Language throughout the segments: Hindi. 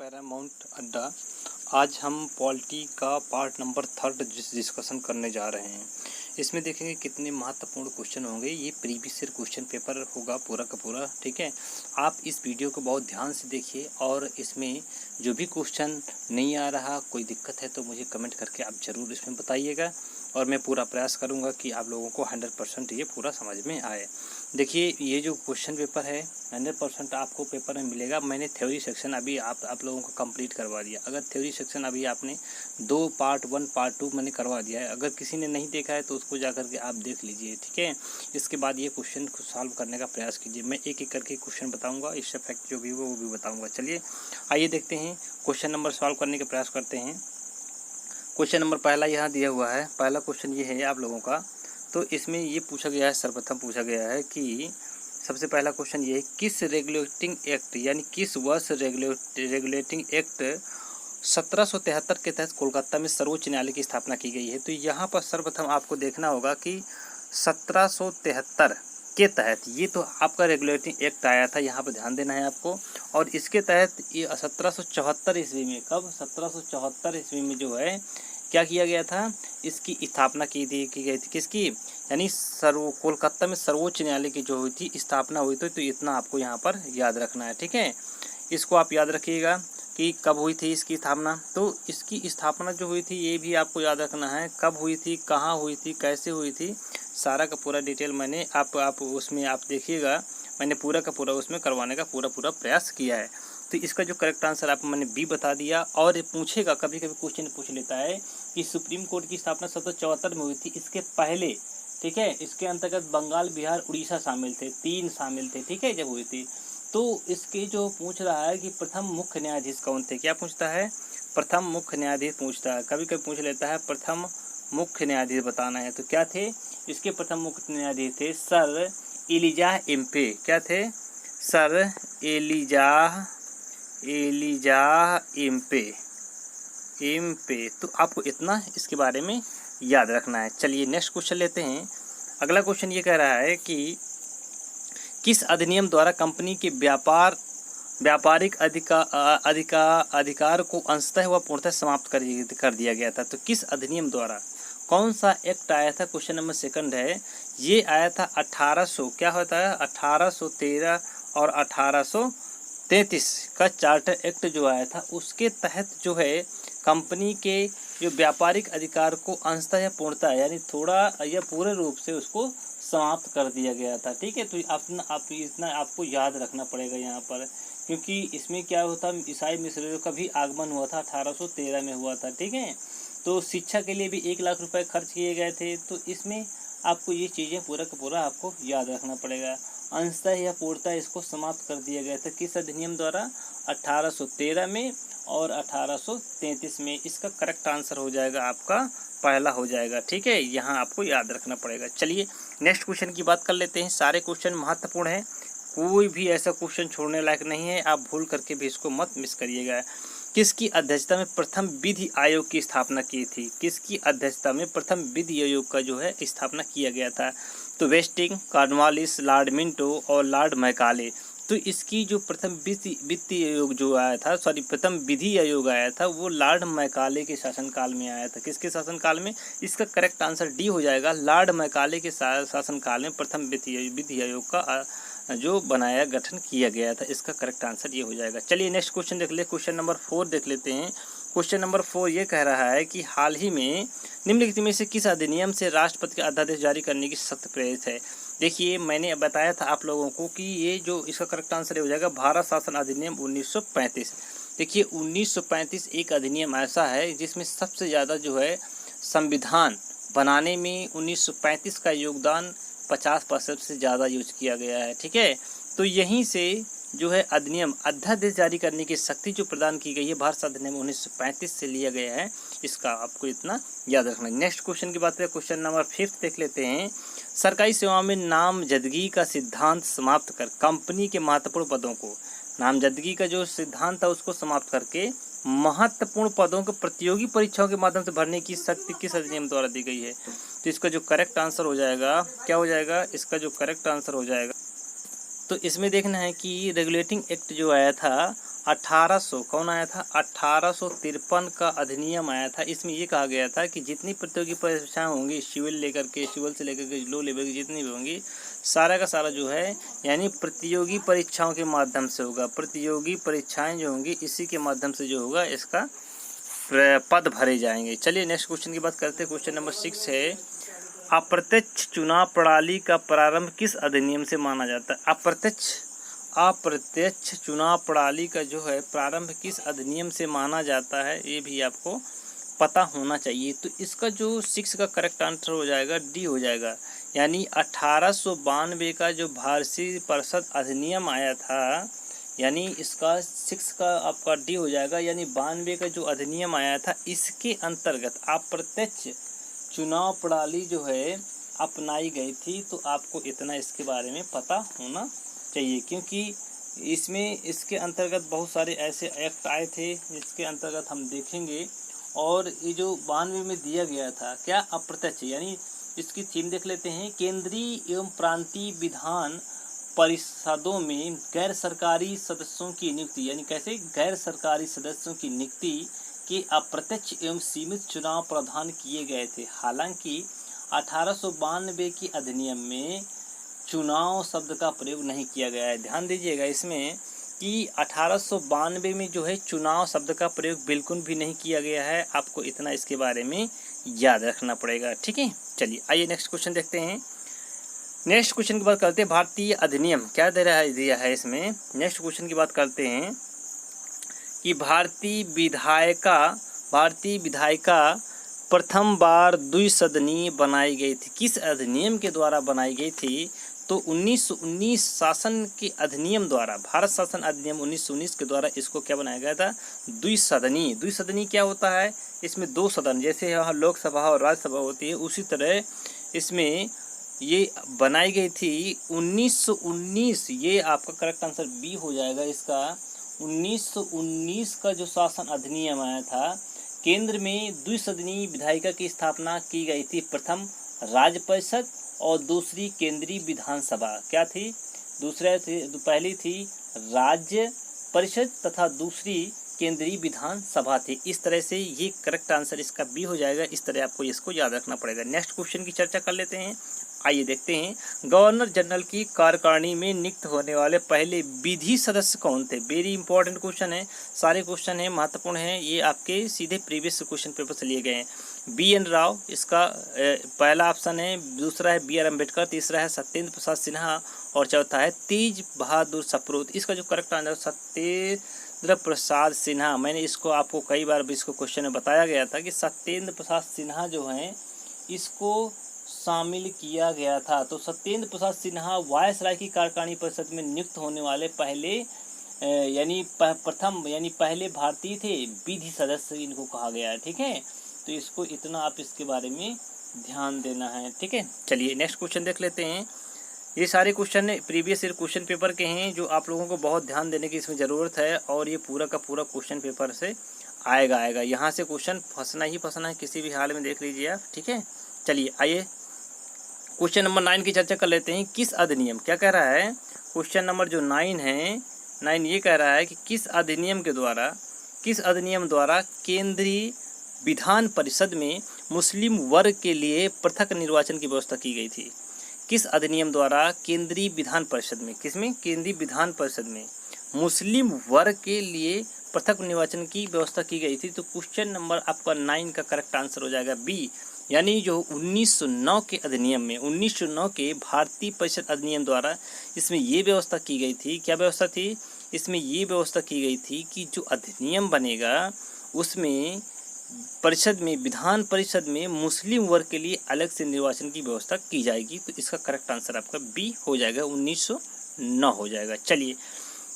पैरामाउंट अड्डा। आज हम पॉलिटी का पार्ट नंबर 3 डिस्कशन करने जा रहे हैं। इसमें देखेंगे कितने महत्वपूर्ण क्वेश्चन होंगे। ये प्रीवियस ईयर क्वेश्चन पेपर होगा पूरा का पूरा, ठीक है। आप इस वीडियो को बहुत ध्यान से देखिए और इसमें जो भी क्वेश्चन नहीं आ रहा, कोई दिक्कत है तो मुझे कमेंट करके आप ज़रूर इसमें बताइएगा और मैं पूरा प्रयास करूँगा कि आप लोगों को 100% ये पूरा समझ में आए। देखिए ये जो क्वेश्चन पेपर है 100% आपको पेपर में मिलेगा। मैंने थ्योरी सेक्शन अभी आप लोगों को कंप्लीट करवा दिया। अगर थ्योरी सेक्शन अभी आपने 2 पार्ट 1 पार्ट 2 मैंने करवा दिया है, अगर किसी ने नहीं देखा है तो उसको जाकर के आप देख लीजिए, ठीक है। इसके बाद ये क्वेश्चन को सॉल्व करने का प्रयास कीजिए। मैं एक एक करके क्वेश्चन बताऊँगा, इससे फैक्ट जो भी हो वो भी बताऊँगा। चलिए आइए देखते हैं, क्वेश्चन नंबर सॉल्व करने का प्रयास करते हैं। क्वेश्चन नंबर पहला यहाँ दिया हुआ है। पहला क्वेश्चन ये है आप लोगों का, तो इसमें ये पूछा गया है, सर्वप्रथम पूछा गया है कि सबसे पहला क्वेश्चन ये है, किस रेगुलेटिंग एक्ट यानी किस वर्ष रेगुलेटिंग एक्ट 1773 के तहत कोलकाता में सर्वोच्च न्यायालय की स्थापना की गई है। तो यहाँ पर सर्वप्रथम आपको देखना होगा कि 1773 के तहत ये तो आपका रेगुलेटिंग एक्ट आया था, यहाँ पर ध्यान देना है आपको। और इसके तहत ये 1774 ईस्वी में, कब 1774 ईस्वी में जो है क्या किया गया था, इसकी स्थापना की गई थी। किसकी, यानी कोलकाता में सर्वोच्च न्यायालय की जो हुई थी स्थापना हुई थी। तो इतना आपको यहाँ पर याद रखना है, ठीक है। इसको आप याद रखिएगा कि कब हुई थी इसकी स्थापना। तो इसकी स्थापना जो हुई थी ये भी आपको याद रखना है, कब हुई थी, कहाँ हुई थी, कैसे हुई थी, सारा का पूरा डिटेल मैंने आप उसमें आप देखिएगा, मैंने पूरा का पूरा उसमें करवाने का पूरा प्रयास किया है। तो इसका जो करेक्ट आंसर आपको मैंने बी बता दिया। और ये पूछेगा, कभी कभी क्वेश्चन पूछ लेता है कि सुप्रीम कोर्ट की स्थापना 1774 में हुई थी, इसके पहले, ठीक है, इसके अंतर्गत बंगाल, बिहार, उड़ीसा शामिल थे, 3 शामिल थे, ठीक है, जब हुई थी। तो इसके जो पूछ रहा है कि प्रथम मुख्य न्यायाधीश कौन थे, क्या पूछता है, प्रथम मुख्य न्यायाधीश पूछता है। कभी कभी पूछ लेता है प्रथम मुख्य न्यायाधीश बताना है, तो क्या थे इसके प्रथम मुख्य न्यायाधीश थे सर एलिजाह एम्पे। क्या थे, सर एलिजाह एम्पे। तो आपको इतना इसके बारे में याद रखना है। चलिए नेक्स्ट क्वेश्चन लेते हैं। अगला क्वेश्चन ये कह रहा है कि किस अधिनियम द्वारा कंपनी के व्यापारिक अधिकार को अंशतः व पूर्णतः समाप्त कर दिया गया था। तो किस अधिनियम द्वारा, कौन सा एक्ट आया था, क्वेश्चन नंबर 2 है। ये आया था 1800, क्या होता है, 1813 और 1833 का चार्टर एक्ट जो आया था, उसके तहत जो है कंपनी के जो व्यापारिक अधिकार को अंशतः या पूर्णतः यानी थोड़ा या पूरे रूप से उसको समाप्त कर दिया गया था, ठीक है। तो इतना आपको याद रखना पड़ेगा यहाँ पर, क्योंकि इसमें क्या होता, ईसाई मिशनरियों का भी आगमन हुआ था 1813 में हुआ था, ठीक है। तो शिक्षा के लिए भी 1 लाख रुपए खर्च किए गए थे। तो इसमें आपको ये चीज़ें पूरा का पूरा आपको याद रखना पड़ेगा। अंशतः या पूर्णतः इसको समाप्त कर दिया गया था किस अधिनियम द्वारा, 1813 में और 1833 में। इसका करेक्ट आंसर हो जाएगा आपका पहला हो जाएगा, ठीक है, यहाँ आपको याद रखना पड़ेगा। चलिए नेक्स्ट क्वेश्चन की बात कर लेते हैं। सारे क्वेश्चन महत्वपूर्ण हैं, कोई भी ऐसा क्वेश्चन छोड़ने लायक नहीं है, आप भूल करके भी इसको मत मिस करिएगा। किसकी अध्यक्षता में प्रथम विधि आयोग की स्थापना की थी, किसकी अध्यक्षता में प्रथम विधि आयोग का जो है स्थापना किया गया था, तो वेस्टिंग, कॉर्नवालिस, लॉर्ड मिंटो और लॉर्ड मैकाले। तो इसकी जो प्रथम वित्तीय आयोग जो आया था, प्रथम विधि आयोग आया था, वो लॉर्ड मैकाले के शासनकाल में आया था। किसके शासनकाल में, इसका करेक्ट आंसर डी हो जाएगा। लॉर्ड मैकाले के शासनकाल में प्रथम विधि आयोग का जो बनाया गठन किया गया था, इसका करेक्ट आंसर ये हो जाएगा। चलिए नेक्स्ट क्वेश्चन देख ले, क्वेश्चन नंबर 4 देख लेते हैं। क्वेश्चन नंबर 4 ये कह रहा है कि हाल ही में निम्नलिखित में से किस अधिनियम से राष्ट्रपति का अध्यादेश जारी करने की सख्त प्रेरित है। देखिए मैंने बताया था आप लोगों को कि ये जो इसका करेक्ट आंसर हो जाएगा भारत शासन अधिनियम 1935। देखिए 1935 एक अधिनियम ऐसा है जिसमें सबसे ज़्यादा जो है संविधान बनाने में 1935 का योगदान 50% से ज़्यादा यूज किया गया है, ठीक है। तो यहीं से जो है अधिनियम अध्यादेश जारी करने की शक्ति जो प्रदान की गई है भारत अधिनियम 1935 से लिया गया है, इसका आपको इतना याद रखना है। नेक्स्ट क्वेश्चन की बात करें, क्वेश्चन नंबर 5 देख लेते हैं। सरकारी सेवाओं में नामजदगी का सिद्धांत समाप्त कर कंपनी के महत्वपूर्ण पदों को, नामजदगी का जो सिद्धांत था उसको समाप्त करके महत्वपूर्ण पदों को प्रतियोगी परीक्षाओं के माध्यम से भरने की शक्ति किस अधिनियम द्वारा दी गई है। तो इसका जो करेक्ट आंसर हो जाएगा, क्या हो जाएगा, इसका जो करेक्ट आंसर हो जाएगा तो इसमें देखना है कि रेगुलेटिंग एक्ट जो आया था 1800, कौन आया था, 1853 का अधिनियम आया था। इसमें ये कहा गया था कि जितनी प्रतियोगी परीक्षाएं होंगी सिविल से लेकर के लो लेवल की जितनी भी होंगी, सारा का सारा जो है यानी प्रतियोगी परीक्षाओं के माध्यम से होगा। प्रतियोगी परीक्षाएं जो होंगी इसी के माध्यम से जो होगा इसका पद भरे जाएंगे। चलिए नेक्स्ट क्वेश्चन की बात करते हैं। क्वेश्चन नंबर 6 है, अप्रत्यक्ष चुनाव प्रणाली का प्रारंभ किस अधिनियम से माना जाता है। अप्रत्यक्ष चुनाव प्रणाली का जो है प्रारंभ किस अधिनियम से माना जाता है, ये भी आपको पता होना चाहिए। तो इसका जो 6 का करेक्ट आंसर हो जाएगा डी हो जाएगा। यानी 1892 का जो भारतीय परिषद अधिनियम आया था, यानी इसका 6 का आपका डी हो जाएगा। यानी 92 का जो अधिनियम आया था इसके अंतर्गत अप्रत्यक्ष चुनाव प्रणाली जो है अपनाई गई थी। तो आपको इतना इसके बारे में पता होना चाहिए, क्योंकि इसमें इसके अंतर्गत बहुत सारे ऐसे एक्ट आए थे जिसके अंतर्गत हम देखेंगे। और ये जो 92 में दिया गया था क्या, अप्रत्यक्ष, यानी इसकी थीम देख लेते हैं। केंद्रीय एवं प्रांतीय विधान परिषदों में गैर सरकारी सदस्यों की नियुक्ति, यानी कैसे, गैर सरकारी सदस्यों की नियुक्ति के अप्रत्यक्ष एवं सीमित चुनाव प्रावधान किए गए थे। हालांकि 1892 की अधिनियम में चुनाव शब्द का प्रयोग नहीं किया गया है। ध्यान दीजिएगा इसमें कि 1892 में जो है चुनाव शब्द का प्रयोग बिल्कुल भी नहीं किया गया है। आपको इतना इसके बारे में याद रखना पड़ेगा, ठीक है। चलिए आइए नेक्स्ट क्वेश्चन देखते हैं। नेक्स्ट क्वेश्चन की बात करते हैं, भारतीय अधिनियम क्या दे रहा है, दिया है इसमें। नेक्स्ट क्वेश्चन की बात करते हैं कि भारतीय विधायिका प्रथम बार द्विसदनीय बनाई गई थी, किस अधिनियम के द्वारा बनाई गई थी। तो 1919 शासन के अधिनियम द्वारा, भारत शासन अधिनियम 1919 के द्वारा इसको क्या बनाया गया था, द्विसदनीय। द्विसदनीय क्या होता है, इसमें 2 सदन, जैसे यहाँ लोकसभा और राज्यसभा होती है उसी तरह इसमें ये बनाई गई थी 1919। ये आपका करेक्ट आंसर बी हो जाएगा इसका। 1919 का जो शासन अधिनियम आया था, केंद्र में द्विसदनीय विधायिका की स्थापना की गई थी। प्रथम राज्य परिषद और दूसरी केंद्रीय विधानसभा क्या थी, पहली थी राज्य परिषद तथा दूसरी केंद्रीय विधानसभा थी। इस तरह से ये करेक्ट आंसर इसका बी हो जाएगा। इस तरह आपको इसको याद रखना पड़ेगा। नेक्स्ट क्वेश्चन की चर्चा कर लेते हैं। आइए देखते हैं, गवर्नर जनरल की कार्यकारिणी में नियुक्त होने वाले पहले विधि सदस्य कौन थे। वेरी इंपॉर्टेंट क्वेश्चन है, सारे क्वेश्चन हैं महत्वपूर्ण हैं, ये आपके सीधे प्रीवियस क्वेश्चन पेपर से लिए गए हैं। BN राव इसका पहला ऑप्शन है, दूसरा है BR अम्बेडकर, तीसरा है सत्येंद्र प्रसाद सिन्हा और चौथा है तेज बहादुर सप्रू। इसका जो करेक्ट आंसर सत्येंद्र प्रसाद सिन्हा। मैंने इसको आपको कई बार इसको क्वेश्चन में बताया गया था कि सत्येंद्र प्रसाद सिन्हा जो हैं इसको शामिल किया गया था। तो सत्येंद्र प्रसाद सिन्हा वायसराय की कार्यकारिणी परिषद में नियुक्त होने वाले पहले यानी प्रथम यानी पहले भारतीय थे विधि सदस्य, इनको कहा गया है, ठीक है। तो इसको इतना आप इसके बारे में ध्यान देना है, ठीक है। चलिए नेक्स्ट क्वेश्चन देख लेते हैं। ये सारे question previous year question paper के हैं जो आप लोगों को बहुत ध्यान देने की इसमें ज़रूरत है, और ये पूरा का पूरा क्वेश्चन पेपर से आएगा। यहाँ से क्वेश्चन फंसना ही फंसना है, किसी भी हाल में देख लीजिए आप, ठीक है। चलिए आइए क्वेश्चन नंबर 9 की चर्चा कर लेते हैं। किस अधिनियम, क्या कह रहा है क्वेश्चन नंबर जो 9 है, 9 ये कह रहा है कि किस अधिनियम द्वारा केंद्रीय विधान परिषद में मुस्लिम वर्ग के लिए पृथक निर्वाचन की व्यवस्था की गई थी। किस अधिनियम द्वारा केंद्रीय विधान परिषद में, किसमें, केंद्रीय विधान परिषद में मुस्लिम वर्ग के लिए पृथक निर्वाचन की व्यवस्था की गई थी। तो क्वेश्चन नंबर आपका 9 का करेक्ट आंसर हो जाएगा बी। यानी जो 1909 के अधिनियम में, 1909 के भारतीय परिषद अधिनियम द्वारा इसमें ये व्यवस्था की गई थी। क्या व्यवस्था थी, इसमें ये व्यवस्था की गई थी कि जो अधिनियम बनेगा उसमें परिषद में, विधान परिषद में मुस्लिम वर्ग के लिए अलग से निर्वाचन की व्यवस्था की जाएगी। तो इसका करेक्ट आंसर आपका बी हो जाएगा, 1909 हो जाएगा। चलिए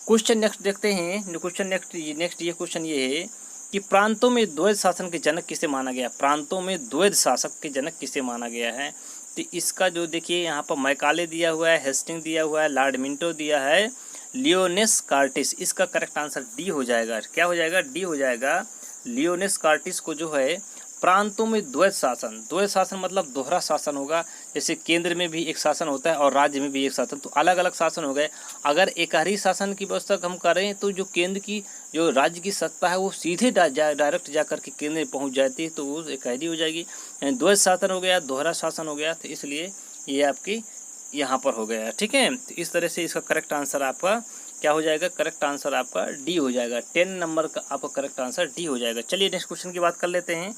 क्वेश्चन नेक्स्ट देखते हैं। क्वेश्चन नेक्स्ट ये क्वेश्चन ये है कि प्रांतों में द्वैध शासन के जनक किसे माना गया। प्रांतों में द्वैध शासक के जनक किसे माना गया है। तो इसका जो देखिए यहाँ पर मैकाले दिया हुआ है, हेस्टिंग दिया हुआ है, लॉर्ड मिंटो दिया है, लियोनेस कार्टिस। इसका करेक्ट आंसर डी हो जाएगा। क्या हो जाएगा, डी हो जाएगा। लियोनेस कार्टिस को जो है प्रांतों में द्वैत शासन, द्वैत शासन मतलब दोहरा शासन होगा। जैसे केंद्र में भी एक शासन होता है और राज्य में भी एक शासन, तो अलग अलग शासन हो गए। अगर एकहरी शासन की व्यवस्था हम करें तो जो केंद्र की जो राज्य की सत्ता है वो सीधे डायरेक्ट जा करके केंद्र में पहुंच जाती है, तो वो एकहरी हो जाएगी। द्वैत शासन हो गया, दोहरा शासन हो गया, तो इसलिए ये आपकी यहाँ पर हो गया। ठीक है, तो इस तरह से इसका करेक्ट आंसर आपका क्या हो जाएगा, करेक्ट आंसर आपका डी हो जाएगा। 10 नंबर का आपका करेक्ट आंसर डी हो जाएगा। चलिए नेक्स्ट क्वेश्चन की बात कर लेते हैं।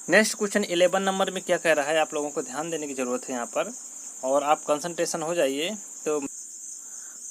नेक्स्ट क्वेश्चन 11 नंबर में क्या कह रहा है, आप लोगों को ध्यान देने की ज़रूरत है यहाँ पर, और आप कंसंट्रेशन हो जाइए। तो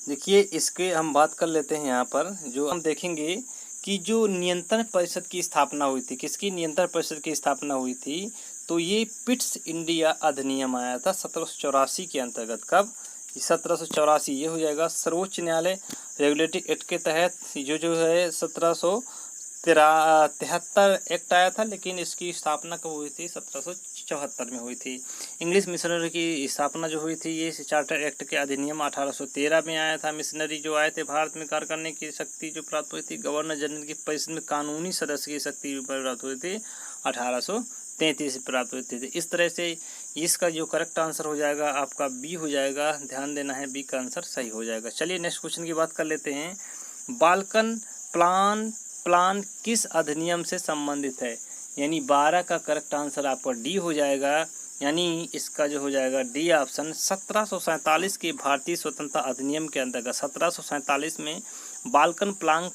देखिए इसके हम बात कर लेते हैं। यहाँ पर जो हम देखेंगे कि जो नियंत्रण परिषद की स्थापना हुई थी, किसकी नियंत्रण परिषद की स्थापना हुई थी, तो ये पिट्स इंडिया अधिनियम आया था 1784 के अंतर्गत। कब, 1784। ये हो जाएगा सर्वोच्च न्यायालय रेगुलेटरी एक्ट के तहत जो है 1773 एक्ट आया था, लेकिन इसकी स्थापना कब हुई थी, 1774 में हुई थी। इंग्लिश मिशनरी की स्थापना जो हुई थी ये चार्टर एक्ट के अधिनियम 1813 में आया था। मिशनरी जो आए थे भारत में कार्य करने की शक्ति जो प्राप्त हुई थी, गवर्नर जनरल की परिषद में कानूनी सदस्य की शक्ति प्राप्त हुई थी 1833 प्राप्त हुई थी। इस तरह से इसका जो करेक्ट आंसर हो जाएगा आपका बी हो जाएगा। ध्यान देना है, बी का आंसर सही हो जाएगा। चलिए नेक्स्ट क्वेश्चन की बात कर लेते हैं। बाल्कन प्लान किस अधिनियम से संबंधित है, यानी 12 का करेक्ट आंसर आपका डी हो जाएगा। यानी इसका जो हो जाएगा डी ऑप्शन 1747 के भारतीय स्वतंत्रता अधिनियम के अंतर्गत 1747 में बाल्कन प्लान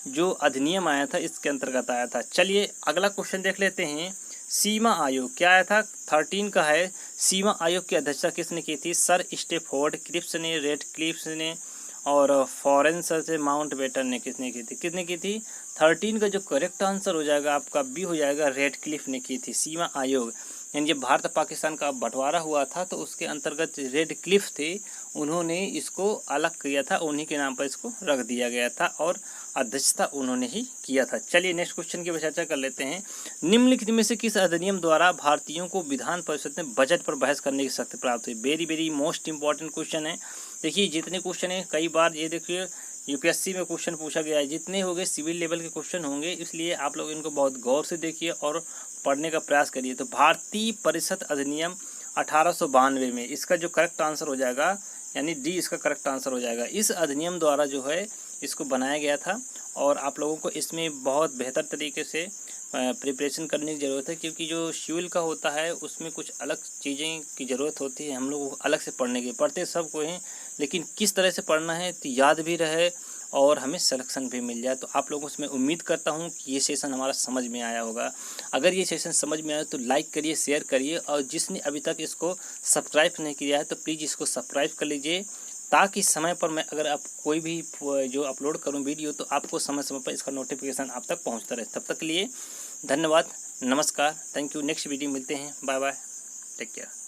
जो अधिनियम आया था इसके अंतर्गत आया था। चलिए अगला क्वेश्चन देख लेते हैं। सीमा आयोग क्या आया था, 13 का है। सीमा आयोग की अध्यक्षता किसने की थी, सर स्टेफोर्ड क्रिप्स ने, रेडक्लिफ ने और फॉरेंस से माउंटबेटन ने किसने की थी 13 का जो करेक्ट आंसर हो जाएगा आपका बी हो जाएगा, रेडक्लिफ ने की थी। सीमा आयोग यानी जब भारत पाकिस्तान का बंटवारा हुआ था तो उसके अंतर्गत रेडक्लिफ थे, उन्होंने इसको अलग किया था, उन्हीं के नाम पर इसको रख दिया गया था और अध्यक्षता उन्होंने ही किया था। चलिए नेक्स्ट क्वेश्चन की चर्चा कर लेते हैं। निम्नलिखित में से किस अधिनियम द्वारा भारतीयों को विधान परिषद में बजट पर बहस करने की शक्ति प्राप्त हुई। वेरी मोस्ट इंपॉर्टेंट क्वेश्चन है। देखिए जितने क्वेश्चन है, कई बार ये देखिए यूपीएससी में क्वेश्चन पूछा गया है, जितने होंगे सिविल लेवल के क्वेश्चन होंगे, इसलिए आप लोग इनको बहुत गौर से देखिए और पढ़ने का प्रयास करिए। तो भारतीय परिषद अधिनियम 1892 में इसका जो करेक्ट आंसर हो जाएगा यानी डी इसका करेक्ट आंसर हो जाएगा। इस अधिनियम द्वारा जो है इसको बनाया गया था और आप लोगों को इसमें बहुत बेहतर तरीके से प्रिपरेशन करने की ज़रूरत है, क्योंकि जो सिविल का होता है उसमें कुछ अलग चीज़ें की ज़रूरत होती है, हम लोगों को अलग से पढ़ने की, पढ़ते सबको हैं लेकिन किस तरह से पढ़ना है तो याद भी रहे और हमें सिलेक्शन भी मिल जाए। तो आप लोगों से मैं उम्मीद करता हूं कि ये सेशन हमारा समझ में आया होगा। अगर ये सेशन समझ में आया तो लाइक करिए, शेयर करिए, और जिसने अभी तक इसको सब्सक्राइब नहीं किया है तो प्लीज़ इसको सब्सक्राइब कर लीजिए, ताकि समय पर मैं अगर आप कोई भी जो अपलोड करूं वीडियो तो आपको समय समय पर इसका नोटिफिकेशन आप तक पहुंचता रहे। तब तक के लिए धन्यवाद, नमस्कार, थैंक यू। नेक्स्ट वीडियो मिलते हैं, बाय बाय, टेक केयर।